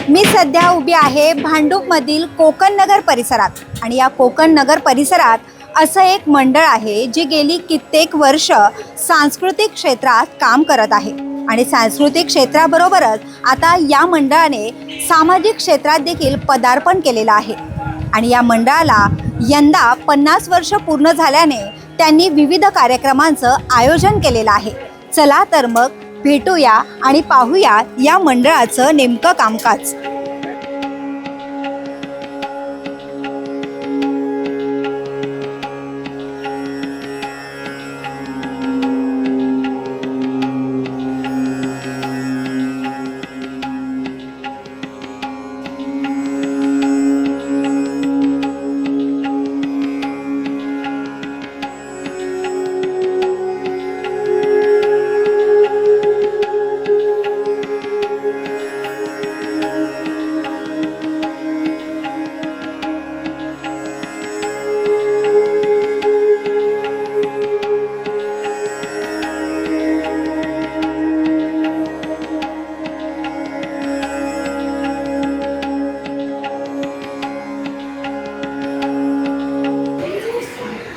मी सध्या उभी आहे भांडूपमधील कोकण नगर परिसरात आणि या कोकण नगर परिसरात असं एक मंडळ आहे जे गेली कित्येक वर्ष सांस्कृतिक क्षेत्रात काम करत आहे आणि सांस्कृतिक क्षेत्राबरोबरच आता या मंडळाने सामाजिक क्षेत्रात देखील पदार्पण केलेलं आहे आणि या मंडळाला यंदा 50 वर्ष पूर्ण झाल्याने त्यांनी विविध कार्यक्रमांचं आयोजन केलेलं आहे। चला तर मग भेटूया आणि पाहूया या मंडळाचं नेमकं कामकाज।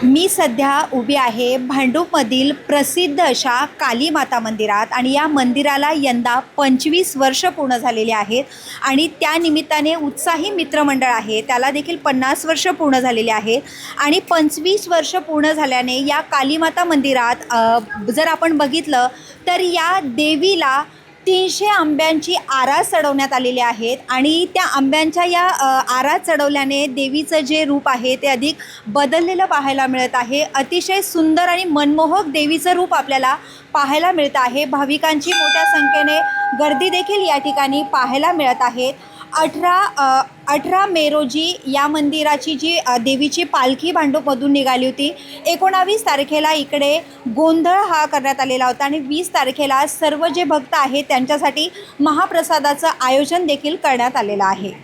मी सध्या उभी आहे भांडूपमधील प्रसिद्ध अशा काली माता मंदिरात आणि या मंदिराला यंदा 25 वर्ष पूर्ण झालेली आहेत आणि त्या निमित्ताने उत्साही मित्रमंडळ आहे त्याला देखील 50 वर्ष पूर्ण झालेली आहेत आणि 25 वर्ष पूर्ण झाल्याने या काली माता मंदिरात जर आपण बघितलं तर या देवीला 300 आंब्यांची आरास चढवण्यात आलेली आहेत आणि त्या आंब्यांच्या या आरास चढवल्याने देवीचं जे रूप आहे ते अधिक बदललेलं पाहायला मिळत आहे। अतिशय सुंदर आणि मनमोहक देवीचं रूप आपल्याला पाहायला मिळत आहे। भाविकांची मोठ्या संख्येने गर्दी देखील या ठिकाणी पाहायला मिळत आहे। 18 मे रोजी या मंदिराची जी देवीची पालखी भांडूपमधून निघाली होती। 19 तारखेला इकडे गोंधळ हा करण्यात आलेला होता आणि 20 तारखेला सर्व जे भक्त आहेत त्यांच्यासाठी महाप्रसादाचं आयोजन देखील करण्यात आलेलं आहे।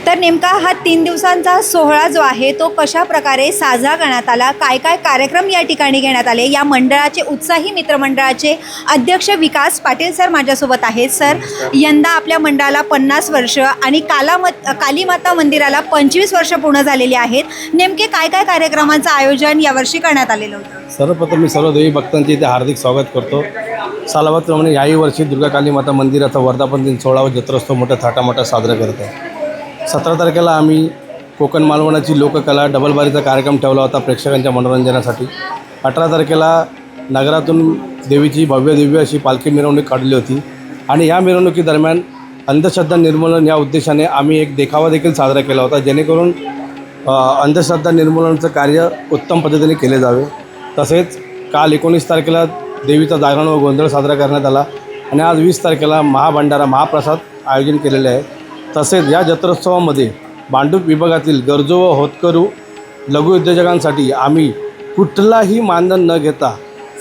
तर नेमका हा 3 दिवसांचा सोहळा जो आहे तो कशा प्रकारे साजरा करण्यात आला, काय काय कार्यक्रम या ठिकाणी घेण्यात आले, या मंडळाचे उत्साही मित्रमंडळाचे अध्यक्ष विकास पाटील सर माझ्यासोबत आहेत। सर, यंदा आपल्या मंडळाला 50 वर्ष आणि काली माता मंदिराला 25 वर्ष पूर्ण झालेली आहेत। नेमके काय काय कार्यक्रमांचं आयोजन यावर्षी करण्यात आलेलं होतं? सर्वप्रथम मी सर्व देवी भक्तांचे इथे हार्दिक स्वागत करतो। सालाबादप्रमाणे याही वर्षी दुर्गा काली माता मंदिराचा वर्धापन दिन 16 व जत्रोत्सव मोठ्या थाटामाटात साजरा करत आहे। 17 तारखेला आम्ही कोकण मालवणाची लोककला डबलबारीचा कार्यक्रम ठेवला होता प्रेक्षकांच्या मनोरंजनासाठी। 18 तारखेला नगरातून देवीची भव्य अशी पालखी मिरवणूक काढली होती आणि या मिरवणुकीदरम्यान अंधश्रद्धा निर्मूलन या उद्देशाने आम्ही एक देखावा देखील साजरा केला होता, जेणेकरून अंधश्रद्धा निर्मूलनाचं कार्य उत्तम पद्धतीने केले जावे। तसेच काल 19 तारखेला देवीचा जागरण व गोंधळ साजरा करण्यात आला आणि आज 20 तारखेला महाभंडारा महाप्रसाद आयोजन केलेले आहे। तसेच या जत्रोत्सवामध्ये भांडूप विभागातील गरजू व होतकरू लघु उद्योजकांसाठी आम्ही कुठलाही मानधन न घेता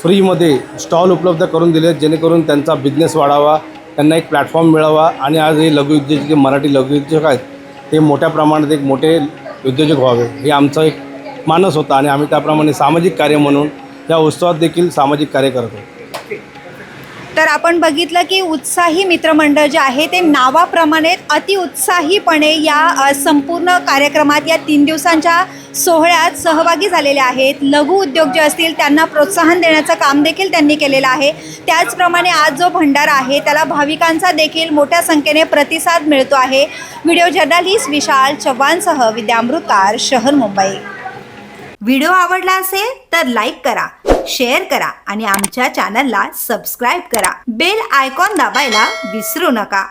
फ्रीमध्ये स्टॉल उपलब्ध करून दिले, जेणेकरून त्यांचा बिझनेस वाढावा, त्यांना एक प्लॅटफॉर्म मिळावा आणि आज हे लघु उद्योजक जे मराठी लघु उद्योजक आहेत ते मोठ्या प्रमाणात एक मोठे उद्योजक व्हावे हे आमचा एक मानस होता आणि आम्ही त्याप्रमाणे सामाजिक कार्य म्हणून या उत्सवात देखील सामाजिक कार्य करतो। तर आपण बघितलं की उत्साही मित्रमंडळ जे आहे ते नावाप्रमाणे अतिउत्साहीपणे या संपूर्ण कार्यक्रमात या 3 दिवसांच्या सोहळ्यात सहभागी झालेले आहेत। लघु उद्योग जे असतील त्यांना प्रोत्साहन देण्याचं काम देखील त्यांनी केलेलं आहे। त्याचप्रमाणे आज जो भंडारा आहे त्याला भाविकांचा देखील मोठ्या संख्येने प्रतिसाद मिळतो आहे। व्हिडिओ जर्नलिस्ट विशाल चव्हाणसह विद्या अमृतकार, शहर मुंबई। व्हिडिओ आवडला असेल तर लाईक करा, शेअर करा आणि आमच्या चॅनलला सबस्क्राईब करा। बेल आयकॉन दाबायला विसरू नका।